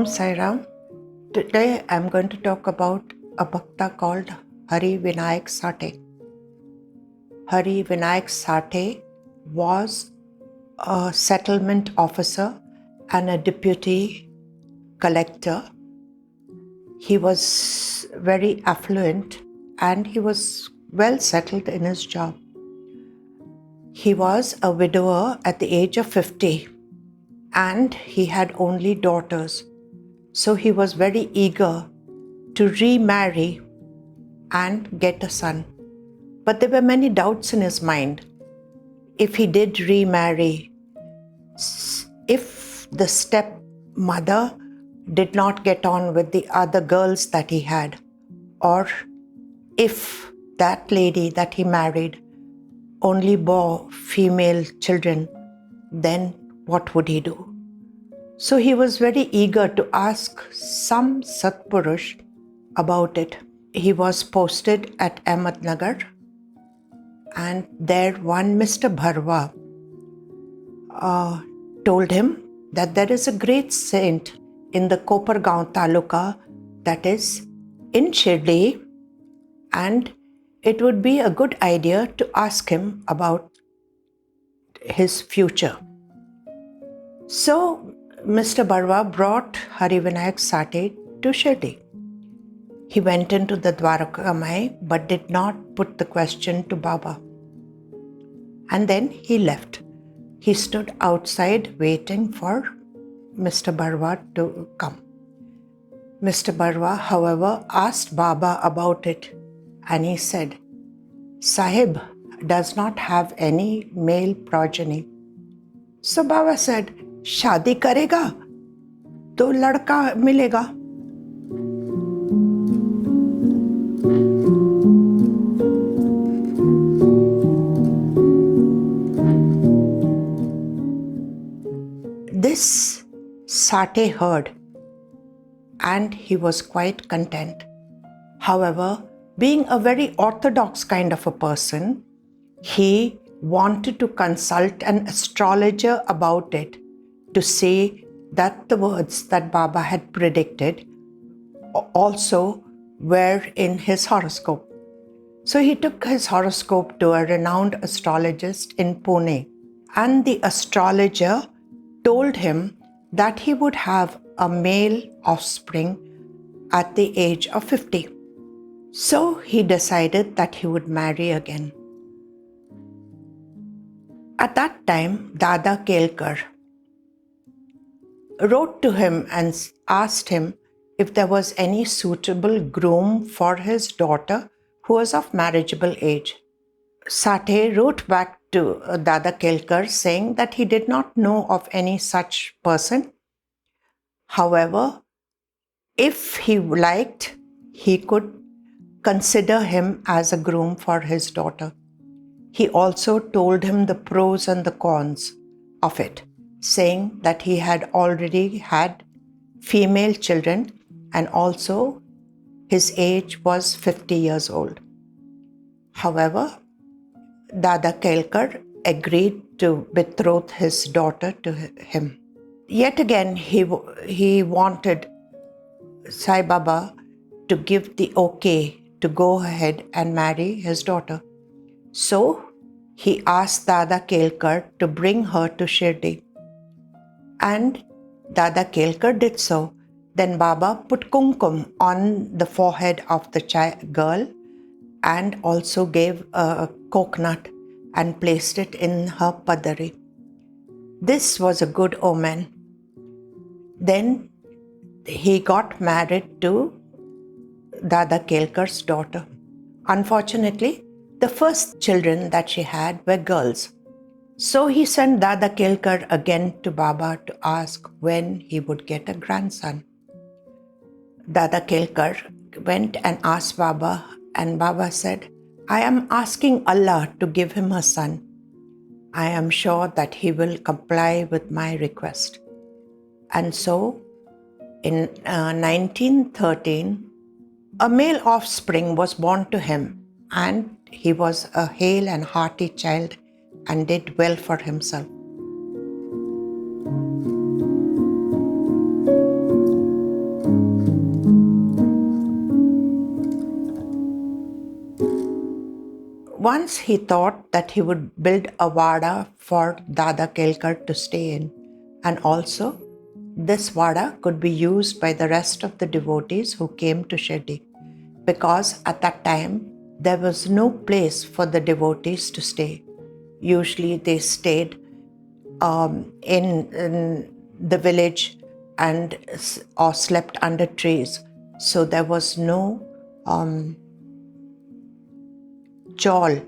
Sai Ram. Today I'm going to talk about a bhakta called Hari Vinayak Sathe. Hari Vinayak Sathe was a settlement officer and a deputy collector. He was very affluent and he was well settled in his job. He was a widower at the age of 50 and he had only daughters. So he was very eager to remarry and get a son. But there were many doubts in his mind. If he did remarry, if the stepmother did not get on with the other girls that he had, or if that lady that he married only bore female children, then what would he do? So he was very eager to ask some Satpurush about it. He was posted at Ahmednagar, and there one Mr. Bharwa told him that there is a great saint in the Kopargaon Taluka, that is in Shirdi, and it would be a good idea to ask him about his future. So Mr. Bharwa brought Hari Vinayak Sathe to Shirdi. He went into the Dwarakamai but did not put the question to Baba. And then he left. He stood outside waiting for Mr. Bharwa to come. Mr. Bharwa, however, asked Baba about it, and he said, Sahib does not have any male progeny. So Baba said, शादी करेगा तो लड़का मिलेगा. This Sathe heard and he was quite content. However, being a very orthodox kind of a person, he wanted to consult an astrologer about it to say that the words that Baba had predicted also were in his horoscope. So he took his horoscope to a renowned astrologist in Pune, and the astrologer told him that he would have a male offspring at the age of 50. So he decided that he would marry again. At that time, Dada Kelkar wrote to him and asked him if there was any suitable groom for his daughter who was of marriageable age. Sathe wrote back to Dada Kelkar saying that he did not know of any such person. However, if he liked, he could consider him as a groom for his daughter. He also told him the pros and the cons of it, saying that he had already had female children and also his age was 50 years old. However, Dada Kelkar agreed to betroth his daughter to him. Yet again, he wanted Sai Baba to give the okay to go ahead and marry his daughter. So he asked Dada Kelkar to bring her to Shirdi. And Dada Kelkar did so. Then Baba put kumkum on the forehead of the girl and also gave a coconut and placed it in her padari. This was a good omen. Then he got married to Dada Kelkar's daughter. Unfortunately, the first children that she had were girls. So he sent Dada Kelkar again to Baba to ask when he would get a grandson. Dada Kelkar went and asked Baba, and Baba said, I am asking Allah to give him a son. I am sure that he will comply with my request. And so, in 1913, a male offspring was born to him, and he was a hale and hearty child and did well for himself. Once he thought that he would build a vada for Dada Kelkar to stay in, and also this vada could be used by the rest of the devotees who came to Shirdi, because at that time there was no place for the devotees to stay. Usually they stayed in the village and or slept under trees. So there was no chawl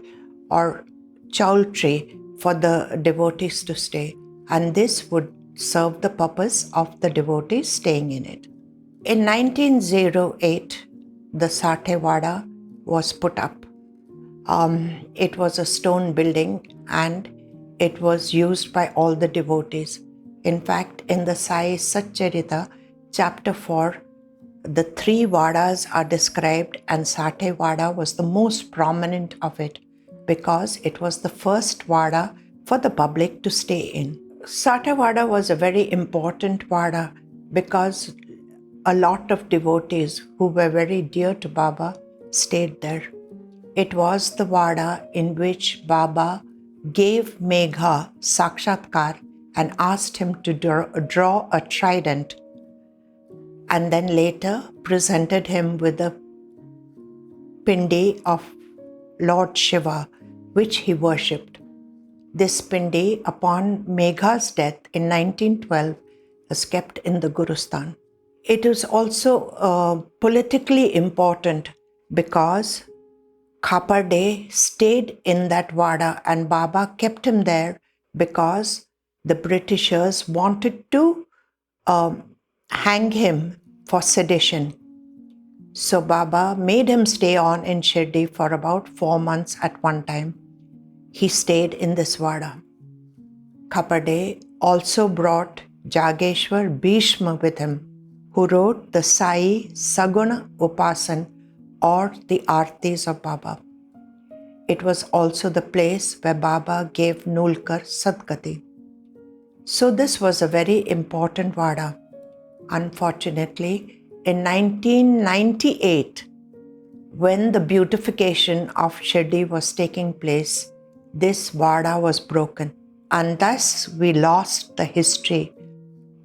or chawl tree for the devotees to stay, and this would serve the purpose of the devotees staying in it. In 1908, the Sathe Vada was put up. It was a stone building and it was used by all the devotees. In fact, in the Sai Satcharita, chapter 4, the three Vadas are described, and Sathe Vada was the most prominent of it because it was the first Vada for the public to stay in. Sathe Vada was a very important Vada because a lot of devotees who were very dear to Baba stayed there. It was the Vada in which Baba gave Megha Sakshatkar and asked him to draw a trident, and then later presented him with a pindi of Lord Shiva, which he worshipped. This pindi, upon Megha's death in 1912, was kept in the Gurusthan. It is also politically important because Khaparde stayed in that Vada and Baba kept him there because the Britishers wanted to hang him for sedition. So Baba made him stay on in Shirdi for about 4 months at one time. He stayed in this Vada. Khaparde also brought Jageshwar Bhishma with him, who wrote the Sai Saguna Upasan or the Artis of Baba. It was also the place where Baba gave Nulkar Sadgati. So this was a very important Vada. Unfortunately, in 1998, when the beautification of Shirdi was taking place, this Vada was broken, and thus we lost the history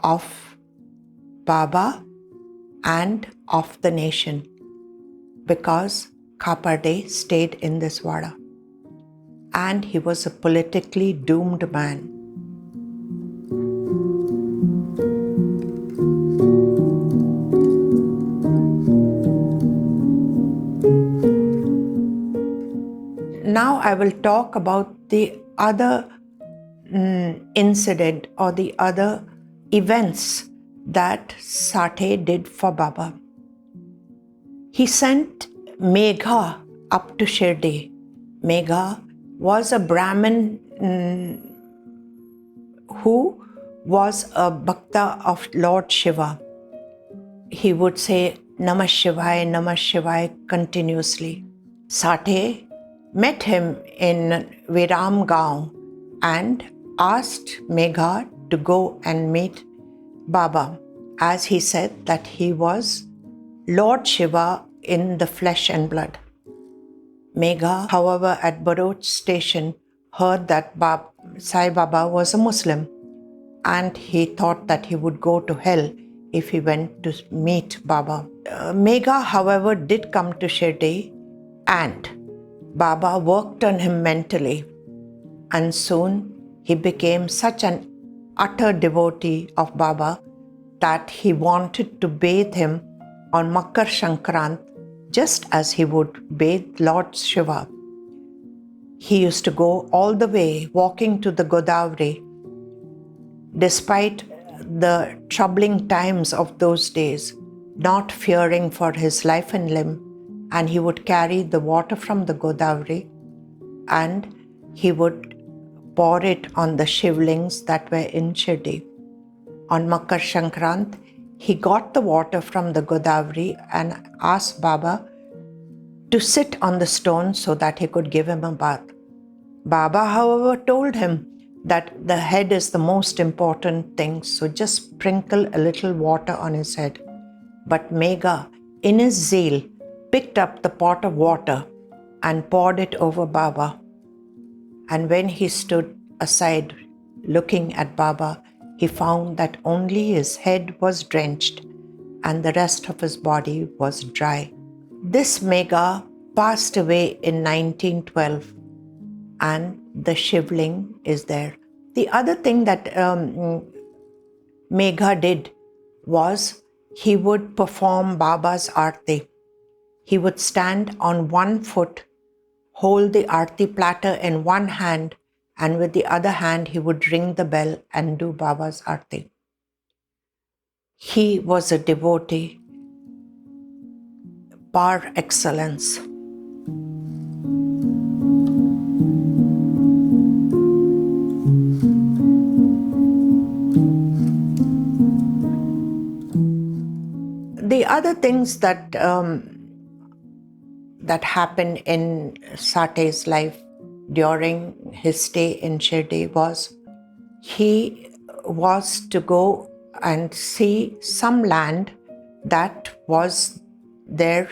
of Baba and of the nation because Khaparde stayed in this Vada, and he was a politically doomed man. Now I will talk about the other incident or the other events that Sathe did for Baba. He sent Megha up to Shirdi. Megha was a Brahmin who was a bhakta of Lord Shiva. He would say Namah Shivaya continuously. Sathe met him in Viram Gaon and asked Megha to go and meet Baba, as he said that he was Lord Shiva in the flesh and blood. Megha, however, at Bharuch station heard that Sai Baba was a Muslim, and he thought that he would go to hell if he went to meet Baba. Megha, however, did come to Shirdi, and Baba worked on him mentally, and soon he became such an utter devotee of Baba that he wanted to bathe him on Makar Shankrant just as he would bathe Lord Shiva. He used to go all the way walking to the Godavari. Despite the troubling times of those days, not fearing for his life and limb, and he would carry the water from the Godavari and he would pour it on the shivlings that were in Shirdi. On Makar Shankrant, he got the water from the Godavari and asked Baba to sit on the stone so that he could give him a bath. Baba, however, told him that the head is the most important thing, so just sprinkle a little water on his head. But Megha, in his zeal, picked up the pot of water and poured it over Baba. And when he stood aside looking at Baba, he found that only his head was drenched and the rest of his body was dry. This Megha passed away in 1912 and the shivling is there. The other thing that Megha did was he would perform Baba's Aarti. He would stand on one foot, hold the Aarti platter in one hand, and with the other hand he would ring the bell and do Baba's Aarti. He was a devotee par excellence. The other things that happened in Sate's life during his stay in Shirdi was he was to go and see some land that was there.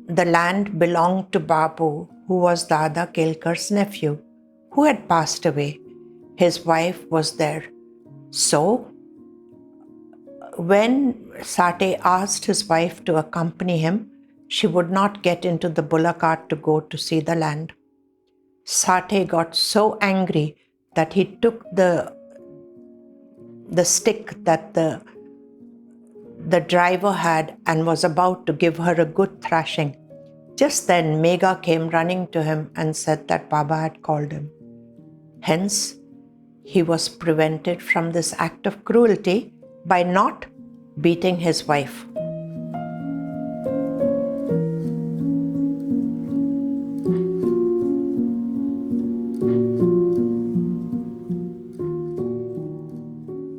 The land belonged to Babu, who was Dada Kelkar's nephew, who had passed away. His wife was there. So, when Sate asked his wife to accompany him, she would not get into the bullock cart to go to see the land. Sate got so angry that he took the stick that the driver had and was about to give her a good thrashing. Just then Megha came running to him and said that Baba had called him. Hence, he was prevented from this act of cruelty by not beating his wife.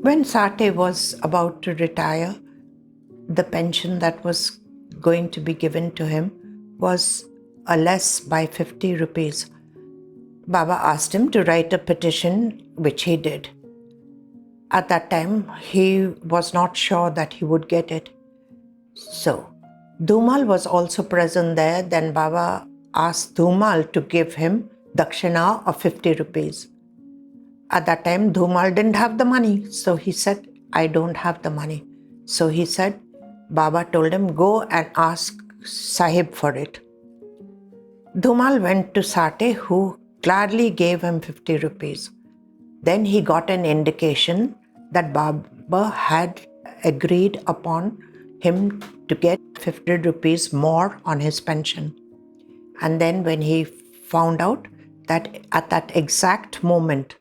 When Sate was about to retire, the pension that was going to be given to him was a less by 50 rupees. Baba asked him to write a petition, which he did. At that time, he was not sure that he would get it. So, Dhumal was also present there. Then Baba asked Dhumal to give him dakshina of 50 rupees. At that time, Dhumal didn't have the money. So he said, I don't have the money. So he said, Baba told him, go and ask Sahib for it. Dhumal went to Sate, who gladly gave him 50 rupees. Then he got an indication that Baba had agreed upon him to get 50 rupees more on his pension. And then when he found out that at that exact moment,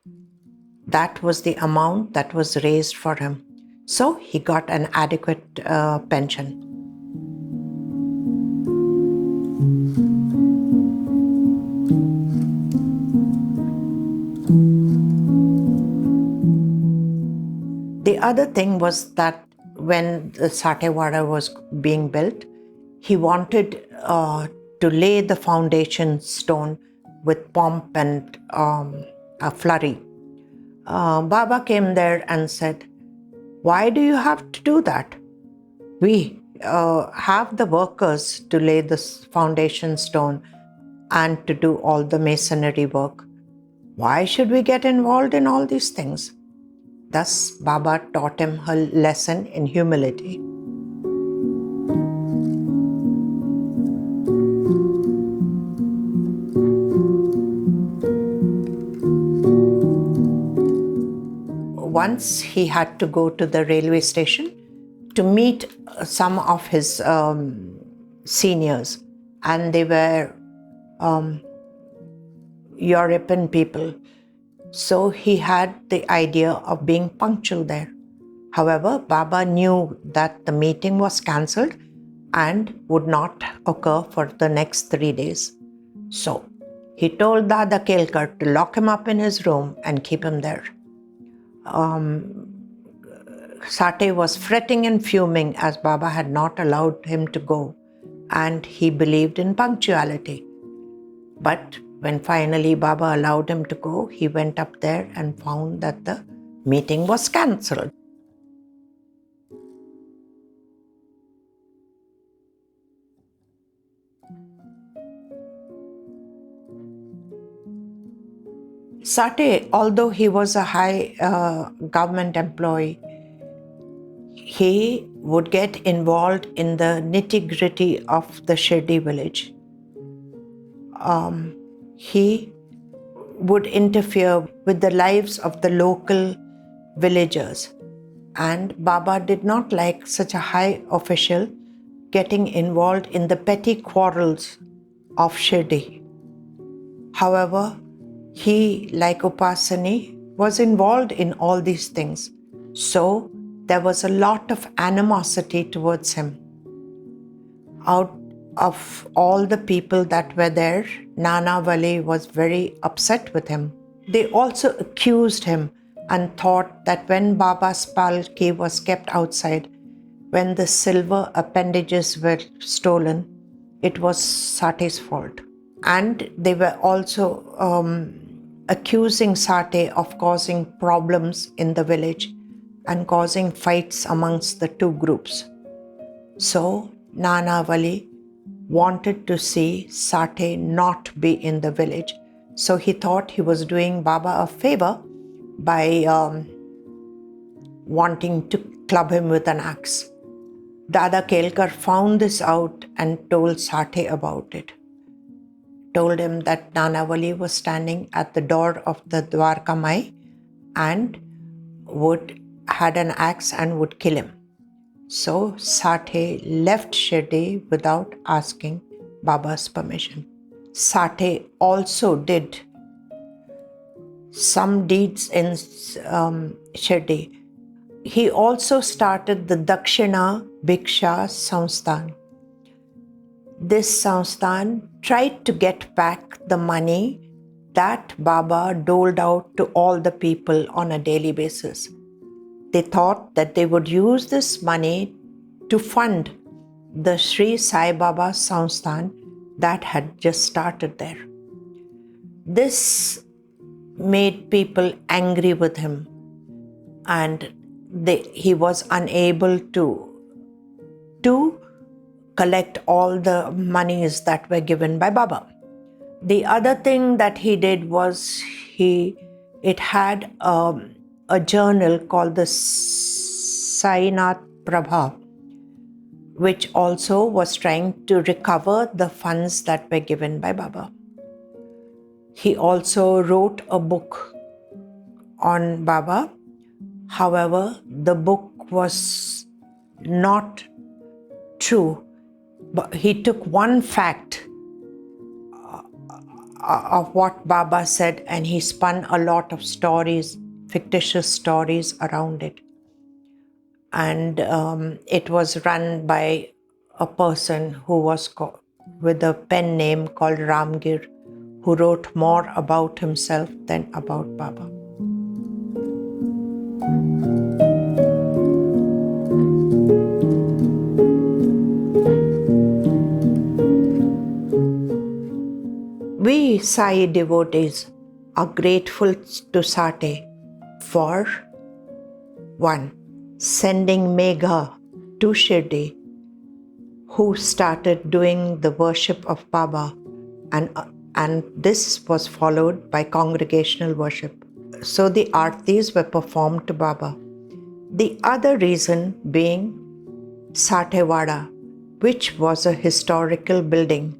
that was the amount that was raised for him. So he got an adequate pension. The other thing was that when the Satewada was being built, he wanted to lay the foundation stone with pomp and a flurry. Baba came there and said, why do you have to do that? We have the workers to lay this foundation stone and to do all the masonry work. Why should we get involved in all these things? Thus, Baba taught him a lesson in humility. Once he had to go to the railway station to meet some of his seniors, and they were European people. So he had the idea of being punctual there. However, Baba knew that the meeting was cancelled and would not occur for the next 3 days. So, he told Dada Kelkar to lock him up in his room and keep him there. Sate was fretting and fuming as Baba had not allowed him to go, and he believed in punctuality. But when finally Baba allowed him to go, he went up there and found that the meeting was cancelled. Sate, although he was a high government employee, he would get involved in the nitty-gritty of the Shirdi village. He would interfere with the lives of the local villagers, and Baba did not like such a high official getting involved in the petty quarrels of Shirdi. However, he, like Upasani, was involved in all these things. So there was a lot of animosity towards him. Out of all the people that were there, Nana Wali was very upset with him. They also accused him and thought that when Baba's palki was kept outside, when the silver appendages were stolen, it was Sate's fault. And they were also accusing Sate of causing problems in the village and causing fights amongst the two groups. So Nana Wali wanted to see Sate not be in the village. So he thought he was doing Baba a favor by wanting to club him with an axe. Dada Kelkar found this out and told Sate about it. Told him that Nana Wali was standing at the door of the Dwarka Mai and had an axe and would kill him. So Sate left Shirdi without asking Baba's permission. Sate also did some deeds in Shirdi. He also started the Dakshina Bhiksha Samsthan. This Samsthan tried to get back the money that Baba doled out to all the people on a daily basis. They thought that they would use this money to fund the Sri Sai Baba Samsthan that had just started there. This made people angry with him, and he was unable to collect all the monies that were given by Baba. The other thing that he did was it had a journal called the Sainath Prabha, which also was trying to recover the funds that were given by Baba. He also wrote a book on Baba. However, the book was not true. But he took one fact of what Baba said and he spun a lot of stories, fictitious stories around it. And it was run by a person who was with a pen name called Ramgir, who wrote more about himself than about Baba. We Sai devotees are grateful to Sate for 1. Sending Megha to Shirdi, who started doing the worship of Baba, and this was followed by congregational worship. So the artis were performed to Baba. The other reason being Satewada, which was a historical building,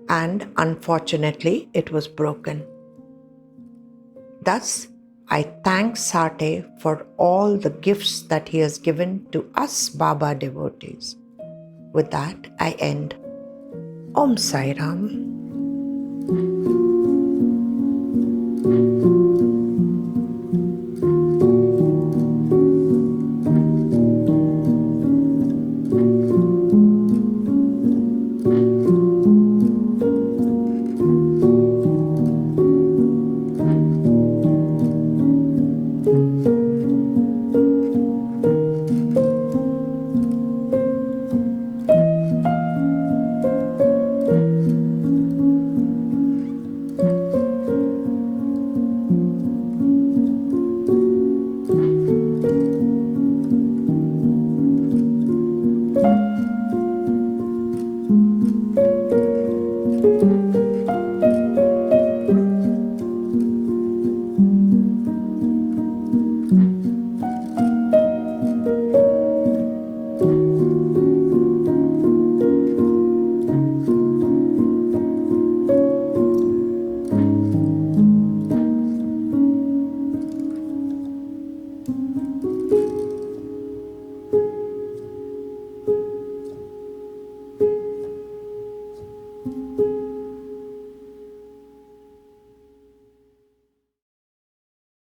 and unfortunately it was broken. Thus, I thank Sate for all the gifts that he has given to us Baba devotees. With that, I end. Om Sai Ram.